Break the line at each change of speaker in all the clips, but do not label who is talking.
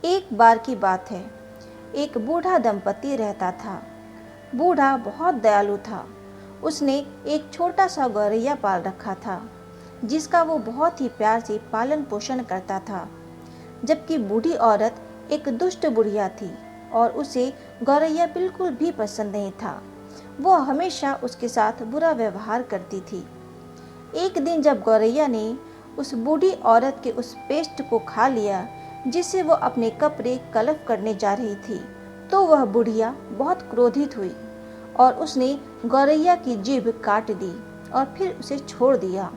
एक बार की बात है, एक बूढ़ा दंपति रहता था। बूढ़ा बहुत दयालु था। उसने एक छोटा सा गौरैया पाल रखा था, जिसका वो बहुत ही प्यार से पालन पोषण करता था। जबकि बूढ़ी औरत एक दुष्ट बुढ़िया थी और उसे गौरैया बिल्कुल भी पसंद नहीं था। वो हमेशा उसके साथ बुरा व्यवहार करती थी। एक दिन जब गौरैया ने उस बूढ़ी औरत के उस पेस्ट को खा लिया जिससे वो अपने कपड़े कलफ करने जा रही थी, तो वह बुढ़िया बहुत क्रोधित हुई और उसने गौरैया की जीभ काट दी और फिर उसे छोड़ दिया।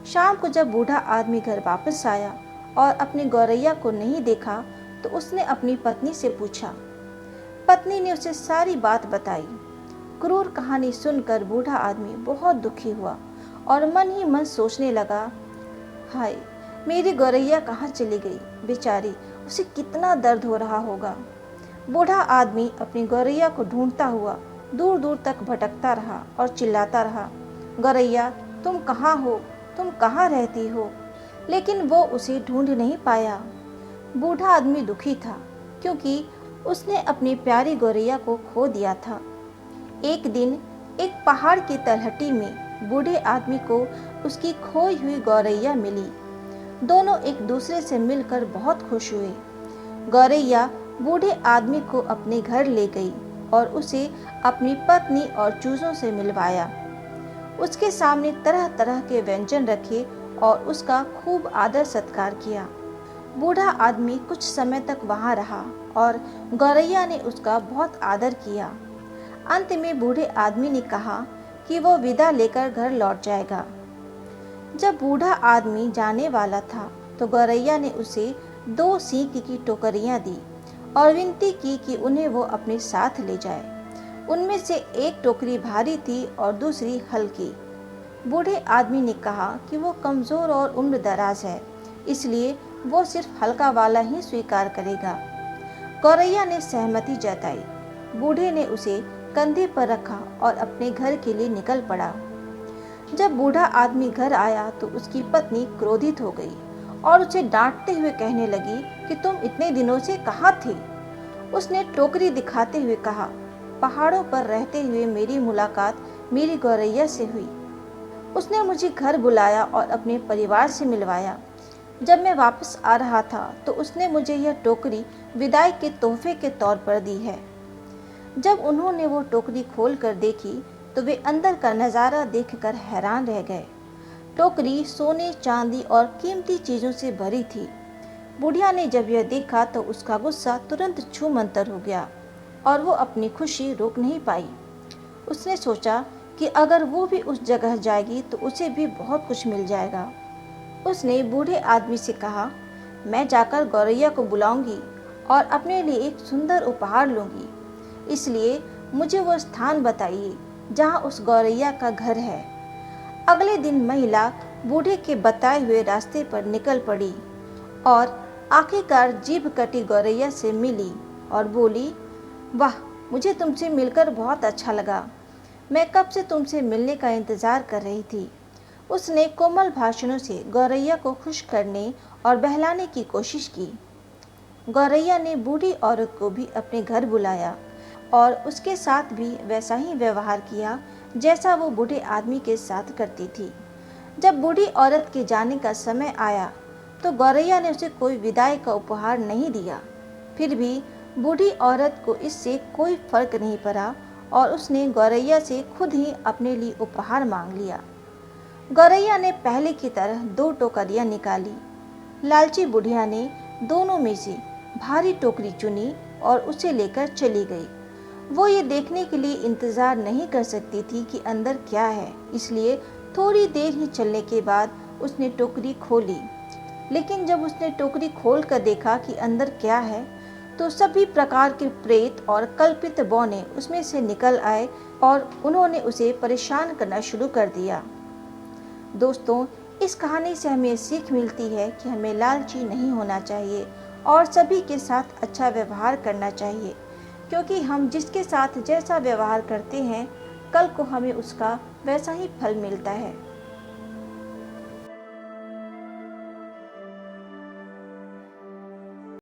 शाम को जब बूढ़ा आदमी घर वापस आया और अपनी गौरैया को नहीं देखा, तो उसने अपनी पत्नी से पूछा। पत्नी ने उसे सारी बात बताई। क्रूर कहानी सुनकर बूढ़ा आदमी बहुत दुखी हुआ और मन ही मन सोचने लगा, हाय, मेरी गौरैया कहाँ चली गई? बेचारी, उसे कितना दर्द हो रहा होगा। बूढ़ा आदमी अपनी गौरैया को ढूंढता हुआ दूर दूर तक भटकता रहा और चिल्लाता रहा, गौरैया, तुम कहाँ हो? तुम कहाँ रहती हो? लेकिन वो उसे ढूंढ नहीं पाया। बूढ़ा आदमी दुखी था, क्योंकि उसने अपनी प्यारी गौरैया को खो दिया था। एक दिन एक पहाड़ की तलहटी में बूढ़े आदमी को उसकी खोई हुई गौरैया मिली। दोनों एक दूसरे से मिलकर बहुत खुश हुए। गौरैया बूढ़े आदमी को अपने घर ले गई और उसे अपनी पत्नी और चूजों से मिलवाया। उसके सामने तरह तरह के व्यंजन रखे और उसका खूब आदर सत्कार किया। बूढ़ा आदमी कुछ समय तक वहां रहा और गौरैया ने उसका बहुत आदर किया। अंत में बूढ़े आदमी ने कहा कि वो विदा लेकर घर लौट जाएगा। जब बूढ़ा आदमी जाने वाला था, तो गौरैया ने उसे 2 सींग की टोकरियां दी और विनती की कि उन्हें वो अपने साथ ले जाए। उनमें से एक टोकरी भारी थी और दूसरी हल्की। बूढ़े आदमी ने कहा कि वो कमजोर और उम्र दराज है, इसलिए वो सिर्फ हल्का वाला ही स्वीकार करेगा। गौरैया ने सहमति जताई। बूढ़े ने उसे कंधे पर रखा और अपने घर के लिए निकल पड़ा। जब बूढ़ा आदमी घर आया, तो उसकी पत्नी क्रोधित हो गई और उसे डांटते हुए कहने लगी कि तुम इतने दिनों से कहाँ थे? उसने टोकरी दिखाते हुए कहा, पहाड़ों पर रहते हुए मेरी मुलाकात मेरी गौरैया से हुई। उसने मुझे घर बुलाया और अपने परिवार से मिलवाया। जब मैं वापस आ रहा था, तो उसने मुझे यह टोकरी विदाई के तोहफे के तौर पर दी है। जब उन्होंने वो टोकरी खोल कर देखी, तो वे अंदर का नज़ारा देखकर हैरान रह गए। टोकरी सोने, चांदी और कीमती चीज़ों से भरी थी। बुढ़िया ने जब यह देखा, तो उसका गुस्सा तुरंत छूमंतर हो गया और वो अपनी खुशी रोक नहीं पाई। उसने सोचा कि अगर वो भी उस जगह जाएगी, तो उसे भी बहुत कुछ मिल जाएगा। उसने बूढ़े आदमी से कहा, मैं जाकर गौरैया को बुलाऊंगी और अपने लिए एक सुंदर उपहार लूंगी। इसलिए मुझे वो स्थान बताइए जहाँ उस गौरैया का घर है। अगले दिन महिला बूढ़े के बताए हुए रास्ते पर निकल पड़ी और आखिरकार जीभ कटी गौरैया से मिली और बोली, वाह, मुझे तुमसे मिलकर बहुत अच्छा लगा। मैं कब से तुमसे मिलने का इंतज़ार कर रही थी। उसने कोमल भाषणों से गौरैया को खुश करने और बहलाने की कोशिश की। गौरैया ने बूढ़ी औरत को भी अपने घर बुलाया और उसके साथ भी वैसा ही व्यवहार किया जैसा वो बूढ़े आदमी के साथ करती थी। जब बूढ़ी औरत के जाने का समय आया, तो गौरैया ने उसे कोई विदाई का उपहार नहीं दिया। फिर भी बूढ़ी औरत को इससे कोई फर्क नहीं पड़ा और उसने गौरैया से खुद ही अपने लिए उपहार मांग लिया। गौरैया ने पहले की तरह 2 टोकरियां निकाली। लालची बुढ़िया ने दोनों में से भारी टोकरी चुनी और उसे लेकर चली गई। वो ये देखने के लिए इंतजार नहीं कर सकती थी कि अंदर क्या है, इसलिए थोड़ी देर ही चलने के बाद उसने टोकरी खोली। लेकिन जब उसने टोकरी खोल कर देखा कि अंदर क्या है, तो सभी प्रकार के प्रेत और कल्पित बौने उसमें से निकल आए और उन्होंने उसे परेशान करना शुरू कर दिया। दोस्तों, इस कहानी से हमें सीख मिलती है कि हमें लालची नहीं होना चाहिए और सभी के साथ अच्छा व्यवहार करना चाहिए, क्योंकि हम जिसके साथ जैसा व्यवहार करते हैं, कल को हमें उसका वैसा ही फल मिलता है।